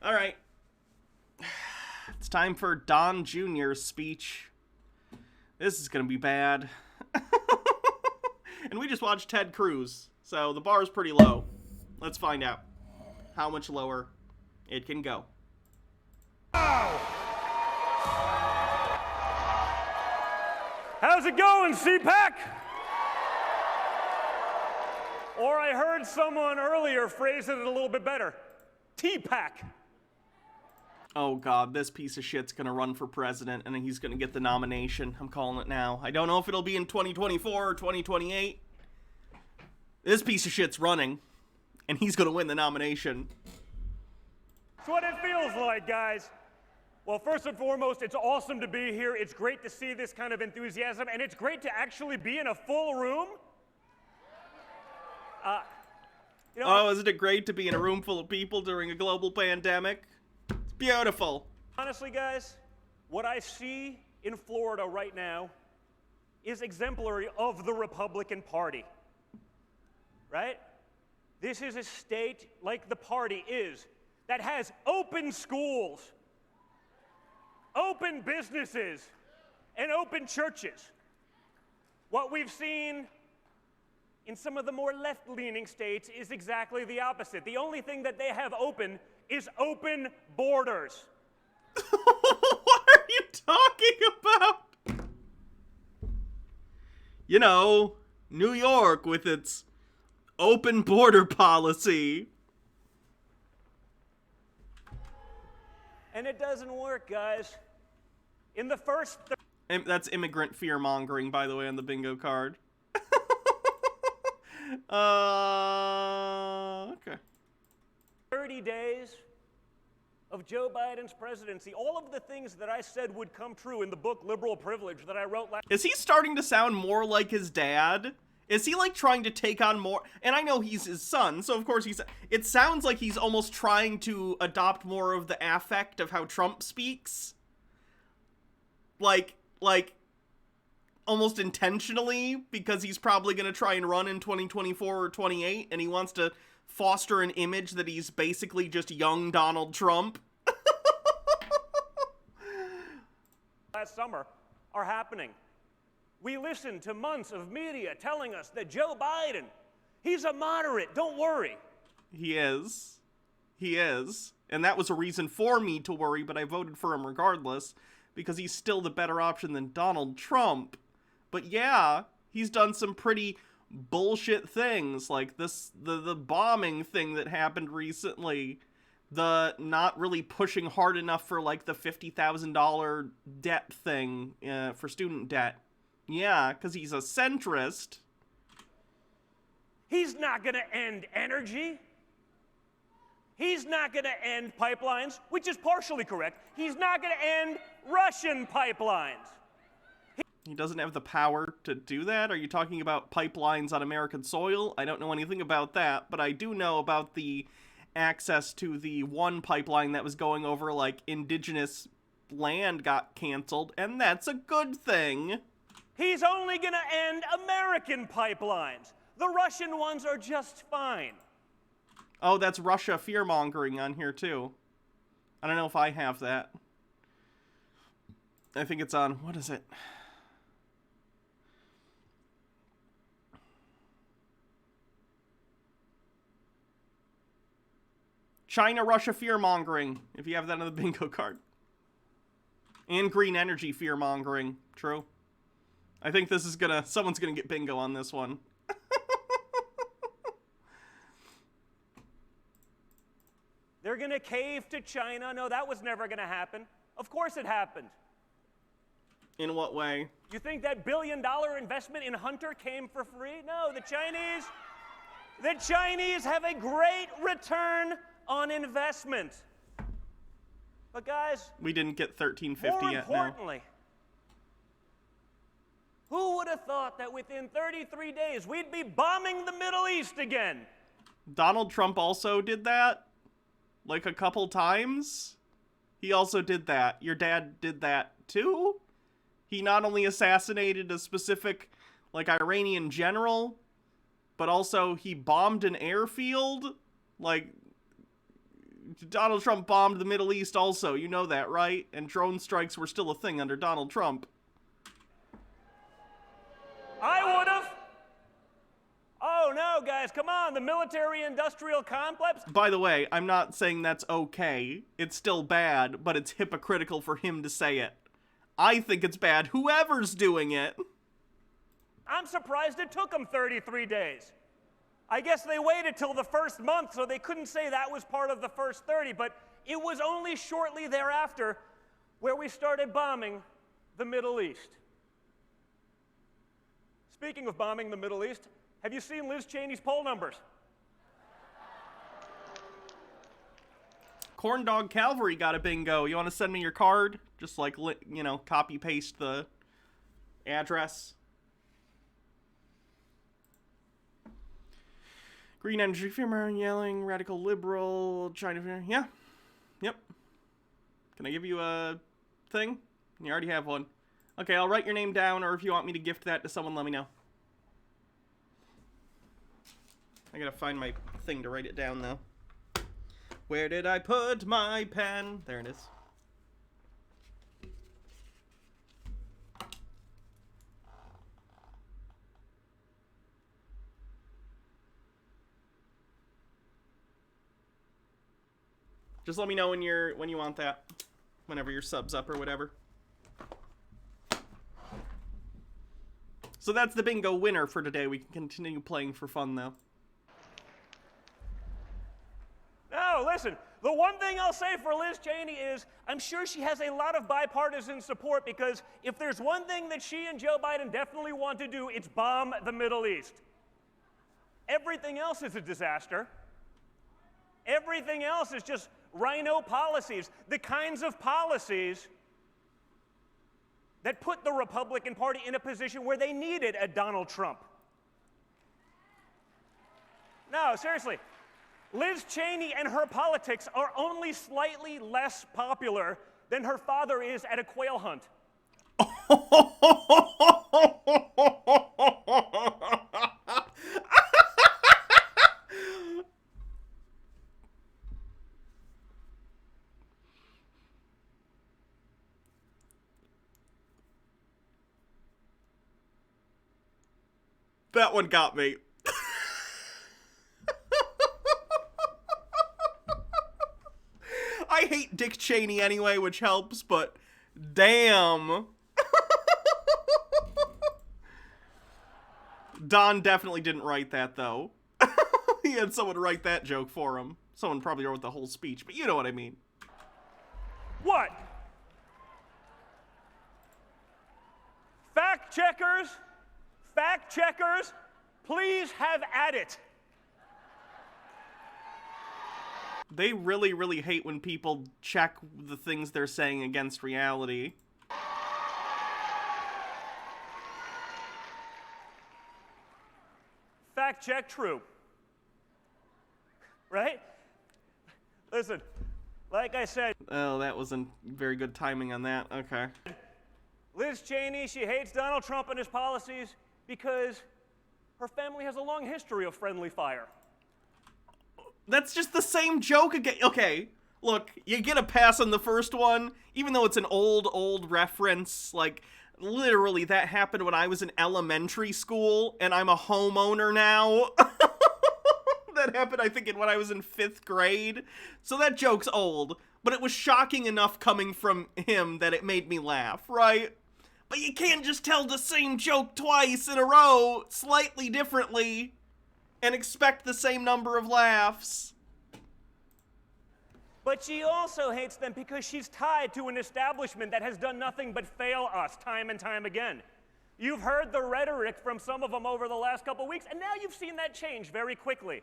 All right. It's time for Don Jr.'s speech. This is going to be bad. And we just watched Ted Cruz, so the bar is pretty low. Let's find out how much lower it can go. How's it going, CPAC? Or I heard someone earlier phrase it a little bit better. TPAC. Oh god, this piece of shit's gonna run for president and he's gonna get the nomination. I'm calling it now. I don't know if it'll be in 2024 or 2028. This piece of shit's running, and he's gonna win the nomination. That's what it feels like, guys. Well, first and foremost, it's awesome to be here. It's great to see this kind of enthusiasm, and it's great to actually be in a full room. Isn't it great to be in a room full of people during a global pandemic? It's beautiful. Honestly, guys, what I see in Florida right now is exemplary of the Republican Party, right? This is a state, like the party is, that has open schools, open businesses, and open churches. What we've seen in some of the more left-leaning states is exactly the opposite. The only thing that they have open is open borders. What are you talking about? You know, New York with its open border policy. And it doesn't work, guys. In the first... That's immigrant fear-mongering, by the way, on the bingo card. Okay. 30 days of Joe Biden's presidency, all of the things that I said would come true in the book Liberal Privilege that I wrote last... Is he starting to sound more like his dad? Is he, like, trying to take on more... And I know he's his son, so of course he's... It sounds like he's almost trying to adopt more of the affect of how Trump speaks. Like, almost intentionally, because he's probably going to try and run in 2024 or 28, and he wants to foster an image that he's basically just young Donald Trump. Last summer are happening. We listened to months of media telling us that Joe Biden, he's a moderate, don't worry. He is. He is. And that was a reason for me to worry, but I voted for him regardless, because he's still the better option than Donald Trump. But yeah, he's done some pretty bullshit things, like the bombing thing that happened recently, the not really pushing hard enough for, like, the $50,000 debt thing for student debt. Yeah, because he's a centrist. He's not going to end energy. He's not going to end pipelines, which is partially correct. He's not going to end Russian pipelines. He doesn't have the power to do that? Are you talking about pipelines on American soil? I don't know anything about that, but I do know about the access to the one pipeline that was going over, like, indigenous land got canceled, and that's a good thing. He's only going to end American pipelines. The Russian ones are just fine. Oh, that's Russia fear-mongering on here, too. I don't know if I have that. I think it's on, what is it? China-Russia fear-mongering, if you have that on the bingo card. And green energy fear-mongering, true. I think this is someone's gonna get bingo on this one. They're gonna cave to China. No, that was never gonna happen. Of course it happened. In what way? You think that billion-dollar investment in Hunter came for free? No, the Chinese have a great return on investment. But guys, we didn't get 1350 more yet. importantly, who would have thought that within 33 days we'd be bombing the Middle East again? Donald Trump also did that, like, a couple times. He also did that. Your dad did that too. He not only assassinated a specific, like, Iranian general, but also he bombed an airfield. Like, Donald Trump bombed the Middle East also. You know that, right? And drone strikes were still a thing under Donald Trump. I would've. Oh no, guys, come on, the military-industrial complex. By the way, I'm not saying that's okay. It's still bad, but it's hypocritical for him to say it. I think it's bad, whoever's doing it. I'm surprised it took them 33 days. I guess they waited till the first month, so they couldn't say that was part of the first 30, but it was only shortly thereafter where we started bombing the Middle East. Speaking of bombing the Middle East, have you seen Liz Cheney's poll numbers? Corn Dog Calvary got a bingo. You want to send me your card? Just like, copy paste the address. Green energy firmer, yelling, radical liberal, China. Yeah. Yep. Can I give you a thing? You already have one. Okay, I'll write your name down, or if you want me to gift that to someone, let me know. I gotta find my thing to write it down, though. Where did I put my pen? There it is. Just let me know when you want that. Whenever your sub's up or whatever. So that's the bingo winner for today. We can continue playing for fun, though. No, listen, the one thing I'll say for Liz Cheney is I'm sure she has a lot of bipartisan support, because if there's one thing that she and Joe Biden definitely want to do, it's bomb the Middle East. Everything else is a disaster. Everything else is just rhino policies, the kinds of policies that put the Republican Party in a position where they needed a Donald Trump. No, seriously. Liz Cheney and her politics are only slightly less popular than her father is at a quail hunt. That one got me. I hate Dick Cheney anyway, which helps, but damn. Don definitely didn't write that, though. He had someone write that joke for him. Someone probably wrote the whole speech, but you know what I mean. What? Fact checkers, please have at it. They really, really hate when people check the things they're saying against reality. Fact check, true. Right? Listen, like I said... Oh, that wasn't very good timing on that. Okay. Liz Cheney, she hates Donald Trump and his policies because her family has a long history of friendly fire. That's just the same joke again. Okay, look, you get a pass on the first one, even though it's an old reference. Like, literally, that happened when I was in elementary school, and I'm a homeowner now. That happened, I think, when I was in 5th grade. So that joke's old, but it was shocking enough coming from him that it made me laugh, right? But you can't just tell the same joke twice in a row, slightly differently, and expect the same number of laughs. But she also hates them because she's tied to an establishment that has done nothing but fail us time and time again. You've heard the rhetoric from some of them over the last couple weeks, and now you've seen that change very quickly.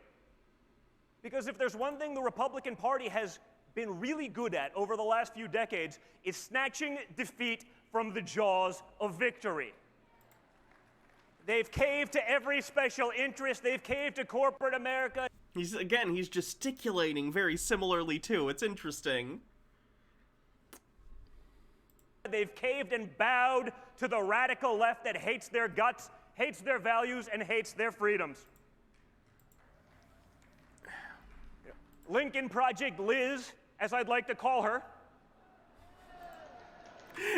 Because if there's one thing the Republican Party has been really good at over the last few decades, it's snatching defeat from the jaws of victory. They've caved to every special interest. They've caved to corporate America. He's gesticulating very similarly, too. It's interesting. They've caved and bowed to the radical left that hates their guts, hates their values, and hates their freedoms. Lincoln Project Liz, as I'd like to call her.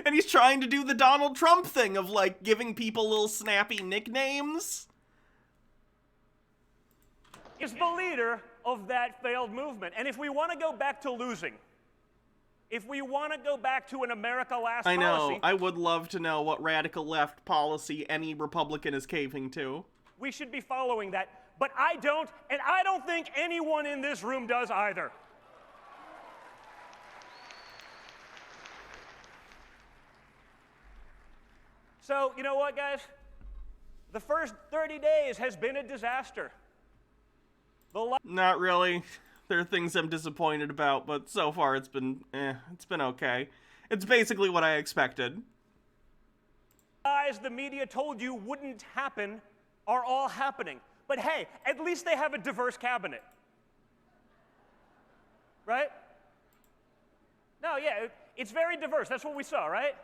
And he's trying to do the Donald Trump thing of, like, giving people little snappy nicknames. Is the leader of that failed movement. And if we want to go back to losing, if we want to go back to an America Last policy... I know. I would love to know what radical left policy any Republican is caving to. We should be following that. But I don't, and I don't think anyone in this room does either. So, you know what, guys? The first 30 days has been a disaster. Not really. There are things I'm disappointed about, but so far it's been okay. It's basically what I expected. Lies the media told you wouldn't happen are all happening. But hey, at least they have a diverse cabinet. Right? No, yeah, it's very diverse. That's what we saw, right?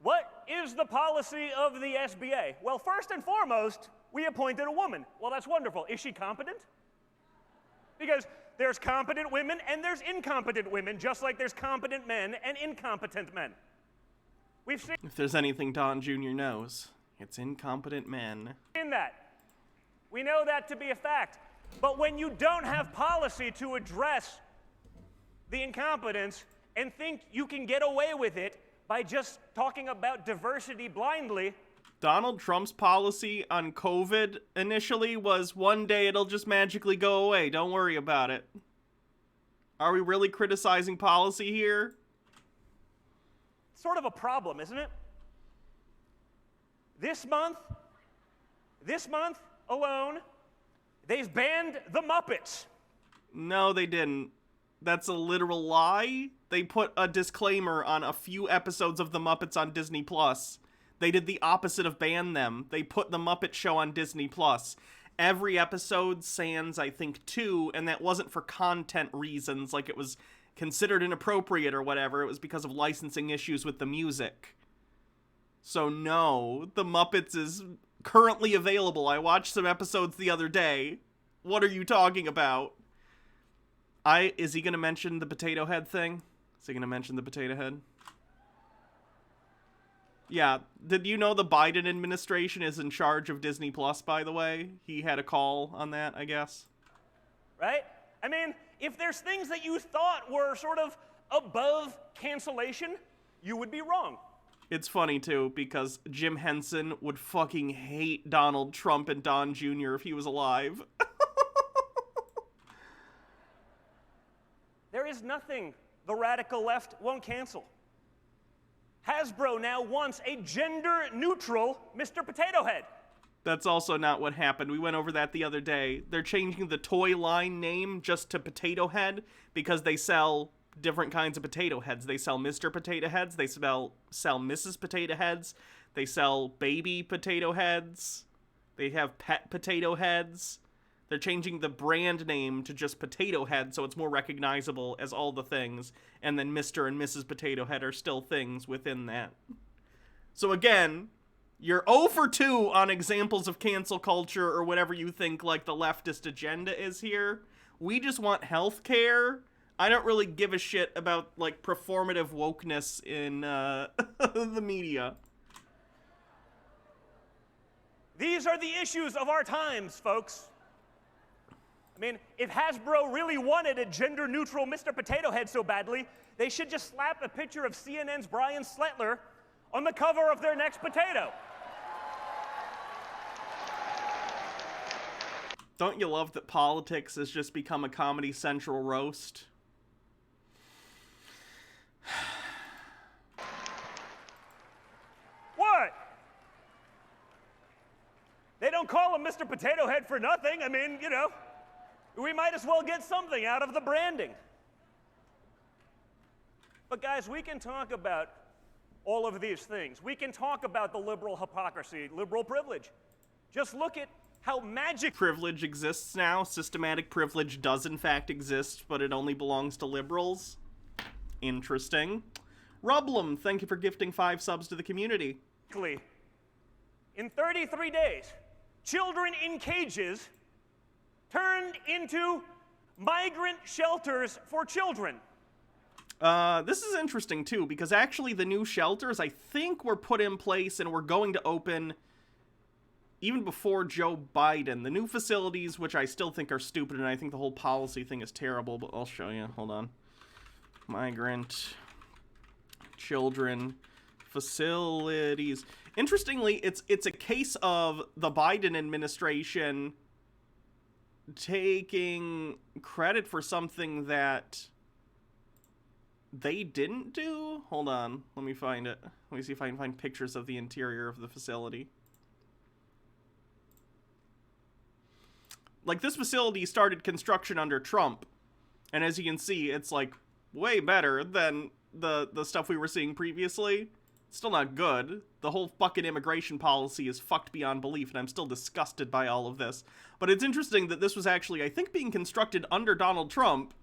What is the policy of the SBA? Well, first and foremost, we appointed a woman. Well, that's wonderful. Is she competent? Because there's competent women and there's incompetent women, just like there's competent men and incompetent men. We've seen... If there's anything Don Jr. knows, it's incompetent men. In that. We know that to be a fact. But when you don't have policy to address the incompetence and think you can get away with it by just talking about diversity blindly... Donald Trump's policy on COVID initially was one day it'll just magically go away. Don't worry about it. Are we really criticizing policy here? Sort of a problem, isn't it? This month alone, they've banned the Muppets. No, they didn't. That's a literal lie. They put a disclaimer on a few episodes of the Muppets on Disney+. They did the opposite of ban them. They put the Muppet Show on Disney+. Every episode sans, I think, 2, and that wasn't for content reasons, like it was considered inappropriate or whatever. It was because of licensing issues with the music. So no, the Muppets is currently available. I watched some episodes the other day. What are you talking about? Is he going to mention the potato head thing? Is he going to mention the potato head? Yeah, did you know the Biden administration is in charge of Disney Plus, by the way? He had a call on that, I guess. Right? I mean, if there's things that you thought were sort of above cancellation, you would be wrong. It's funny, too, because Jim Henson would fucking hate Donald Trump and Don Jr. if he was alive. There is nothing the radical left won't cancel. Hasbro now wants a gender-neutral Mr. Potato Head. That's also not what happened. We went over that the other day. They're changing the toy line name just to Potato Head because they sell different kinds of potato heads. They sell Mr. Potato Heads. They sell Mrs. Potato Heads. They sell baby potato heads. They have pet potato heads. They're changing the brand name to just Potato Head so it's more recognizable as all the things. And then Mr. and Mrs. Potato Head are still things within that. So again, you're 0 for 2 on examples of cancel culture or whatever you think like the leftist agenda is here. We just want healthcare. I don't really give a shit about like performative wokeness in the media. These are the issues of our times, folks. I mean, if Hasbro really wanted a gender-neutral Mr. Potato Head so badly, they should just slap a picture of CNN's Brian Sletler on the cover of their next potato. Don't you love that politics has just become a Comedy Central roast? What? They don't call him Mr. Potato Head for nothing. I mean, you know, we might as well get something out of the branding. But guys, we can talk about all of these things. We can talk about the liberal hypocrisy, liberal privilege. Just look at how magic privilege exists now. Systematic privilege does in fact exist, but it only belongs to liberals. Interesting. Rublum, thank you for gifting 5 subs to the community. In 33 days, children in cages turned into migrant shelters for children. This is interesting, too, because actually the new shelters, I think, were put in place and were going to open even before Joe Biden. The new facilities, which I still think are stupid, and I think the whole policy thing is terrible, but I'll show you. Hold on. Migrant children facilities. Interestingly, it's a case of the Biden administration taking credit for something that they didn't do? Hold on. Let me find it. Let me see if I can find pictures of the interior of the facility. Like, this facility started construction under Trump. And as you can see, it's, like, way better than the stuff we were seeing previously. Still not good. The whole fucking immigration policy is fucked beyond belief, and I'm still disgusted by all of this. But it's interesting that this was actually, I think, being constructed under Donald Trump.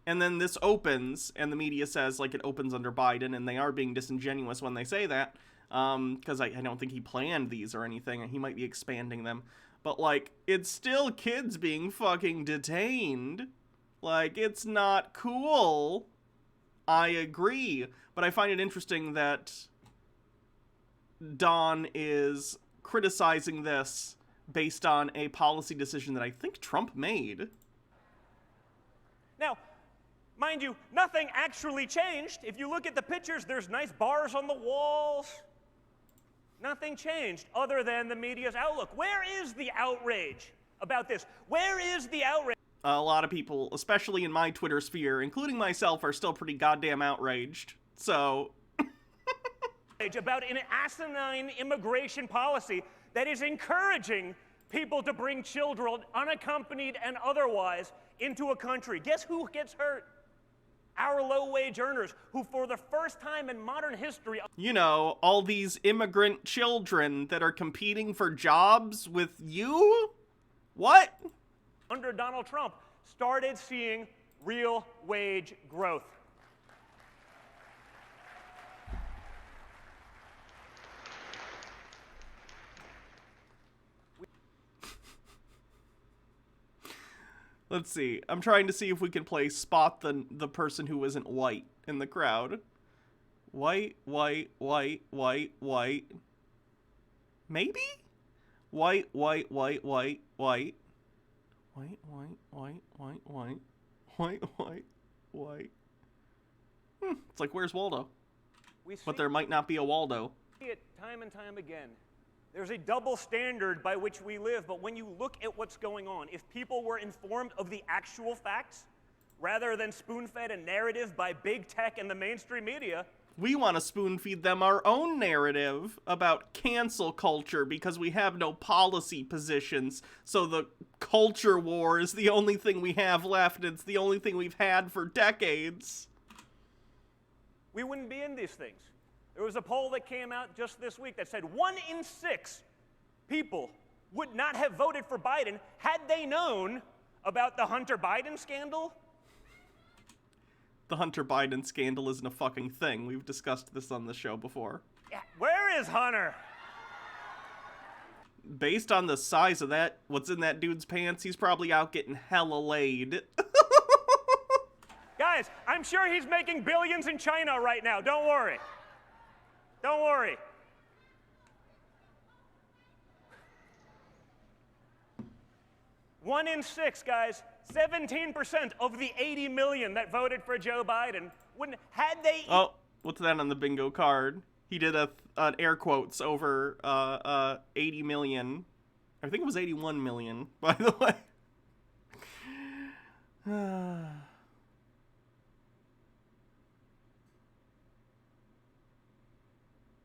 And then this opens, and the media says, like, it opens under Biden, and they are being disingenuous when they say that. Because I don't think he planned these or anything. He might be expanding them. But, like, it's still kids being fucking detained. Like, it's not cool. I agree. But I find it interesting that Don is criticizing this based on a policy decision that I think Trump made. Now, mind you, nothing actually changed. If you look at the pictures, there's nice bars on the walls. Nothing changed other than the media's outlook. Where is the outrage about this? Where is the outrage? A lot of people, especially in my Twitter sphere, including myself, are still pretty goddamn outraged. So... about an asinine immigration policy that is encouraging people to bring children, unaccompanied and otherwise, into a country. Guess who gets hurt? Our low-wage earners, who for the first time in modern history... You know, all these immigrant children that are competing for jobs with you? What? Under Donald Trump, started seeing real wage growth. Let's see. I'm trying to see if we can play spot the person who isn't white in the crowd. White, white, white, white, white. Maybe? White, white, white, white, white. White, white, white, white, white. White, white, white. It's like, where's Waldo? But there might not be a Waldo. We see it time and time again. There's a double standard by which we live, but when you look at what's going on, if people were informed of the actual facts, rather than spoon-fed a narrative by big tech and the mainstream media... We want to spoon-feed them our own narrative about cancel culture because we have no policy positions, so the culture war is the only thing we have left. It's the only thing we've had for decades. We wouldn't be in these things. There was a poll that came out just this week that said 1 in 6 people would not have voted for Biden had they known about the Hunter Biden scandal. The Hunter Biden scandal isn't a fucking thing. We've discussed this on the show before. Yeah, where is Hunter? Based on the size of that, what's in that dude's pants, he's probably out getting hella laid. Guys, I'm sure he's making billions in China right now. Don't worry. Don't worry. One in 6, guys, 17% of the 80 million that voted for Joe Biden wouldn't, had they... Oh, what's that on the bingo card? He did an air quotes over 80 million. I think it was 81 million, by the way.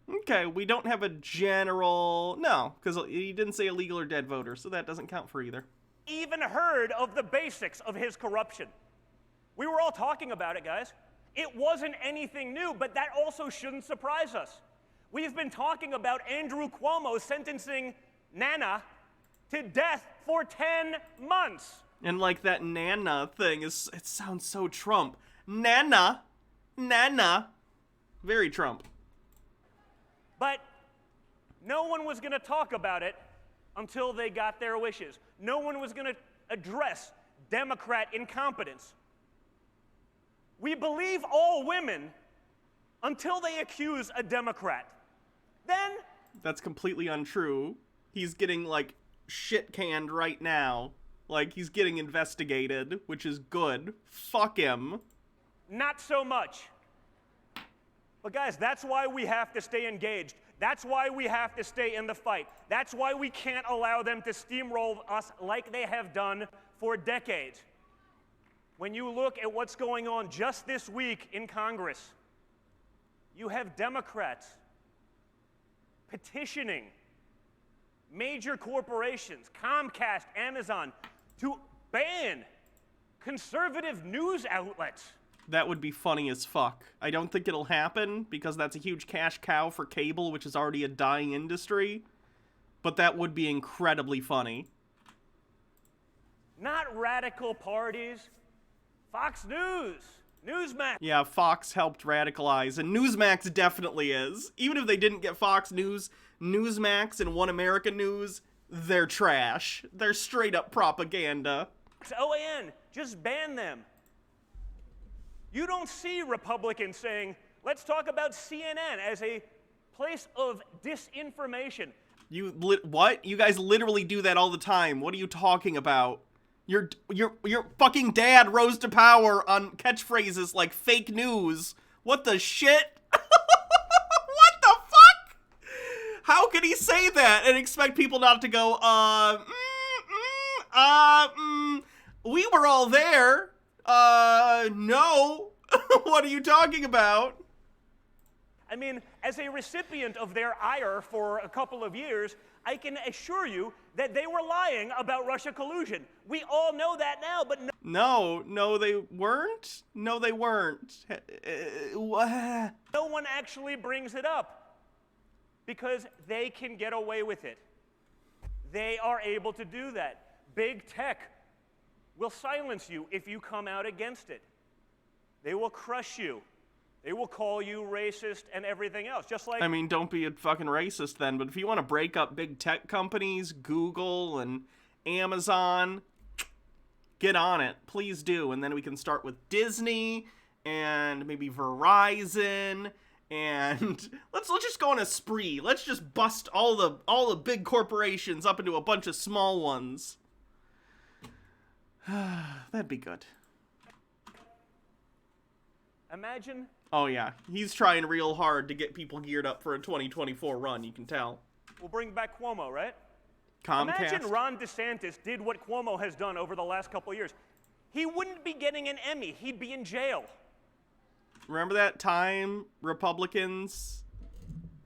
Okay, we don't have a general... No, because he didn't say illegal or dead voters, so that doesn't count for either. Even heard of the basics of his corruption. We were all talking about it, guys. It wasn't anything new, but that also shouldn't surprise us. We've been talking about Andrew Cuomo sentencing Nana to death for 10 months. And like that Nana thing, it sounds so Trump. Nana. Nana. Very Trump. But no one was going to talk about it until they got their wishes. No one was going to address Democrat incompetence. We believe all women until they accuse a Democrat. Then... That's completely untrue. He's getting, like, shit canned right now. Like, he's getting investigated, which is good. Fuck him. Not so much. But guys, that's why we have to stay engaged. That's why we have to stay in the fight. That's why we can't allow them to steamroll us like they have done for decades. When you look at what's going on just this week in Congress, you have Democrats petitioning major corporations, Comcast, Amazon, to ban conservative news outlets. That would be funny as fuck. I don't think it'll happen, because that's a huge cash cow for cable, which is already a dying industry. But that would be incredibly funny. Not radical parties. Fox News. Newsmax. Yeah, Fox helped radicalize, and Newsmax definitely is. Even if they didn't get Fox News, Newsmax and One American News, they're trash. They're straight up propaganda. OAN, just ban them. You don't see Republicans saying, let's talk about CNN as a place of disinformation. What? You guys literally do that all the time. What are you talking about? Your fucking dad rose to power on catchphrases like fake news. What the shit? What the fuck? How could he say that and expect people not to go, we were all there. No. What are you talking about? I mean, as a recipient of their ire for a couple of years, I can assure you that they were lying about Russia collusion. We all know that now, but No, they weren't. No, they weren't. No one actually brings it up because they can get away with it. They are able to do that. Big tech will silence you if you come out against it. They will crush you. They will call you racist and everything else, just like... I mean, don't be a fucking racist then, but if you want to break up big tech companies, Google and Amazon, get on it. Please do. And then we can start with Disney and maybe Verizon, and let's just go on a spree. Let's just bust all the big corporations up into a bunch of small ones. That'd be good. Imagine... Oh yeah, he's trying real hard to get people geared up for a 2024 run, you can tell. We'll bring back Cuomo, right? Comcast. Imagine Ron DeSantis did what Cuomo has done over the last couple of years. He wouldn't be getting an Emmy, he'd be in jail. Remember that time Republicans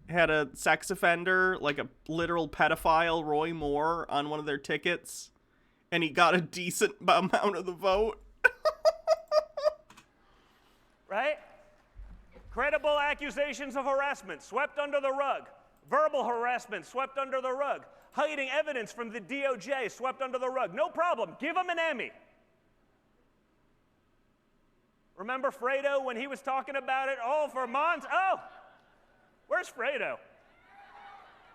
had a sex offender, like a literal pedophile, Roy Moore, on one of their tickets? And he got a decent amount of the vote? Right? Credible accusations of harassment swept under the rug. Verbal harassment swept under the rug. Hiding evidence from the DOJ swept under the rug. No problem. Give him an Emmy. Remember Fredo when he was talking about it? Oh, for months? Oh, where's Fredo?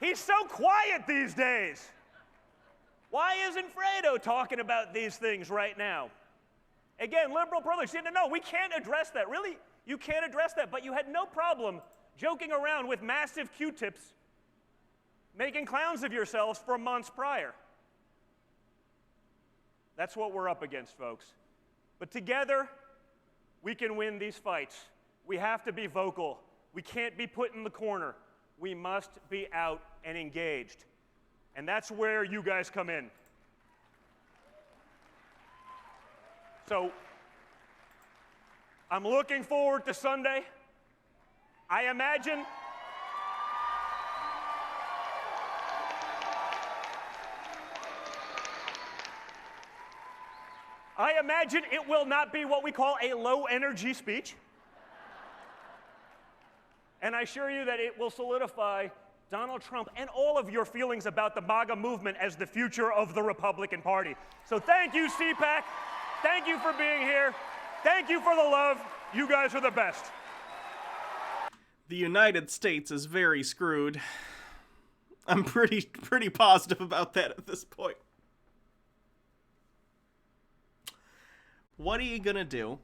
He's so quiet these days. Why isn't Fredo talking about these things right now? Again, liberal privilege. No, we can't address that. Really? You can't address that, but you had no problem joking around with massive Q-tips, making clowns of yourselves for months prior. That's what we're up against, folks. But together, we can win these fights. We have to be vocal. We can't be put in the corner. We must be out and engaged. And that's where you guys come in. So, I'm looking forward to Sunday. I imagine it will not be what we call a low-energy speech. And I assure you that it will solidify Donald Trump and all of your feelings about the MAGA movement as the future of the Republican Party. So thank you, CPAC. Thank you for being here. Thank you for the love. You guys are the best. The United States is very screwed. I'm pretty positive about that at this point. What are you gonna do?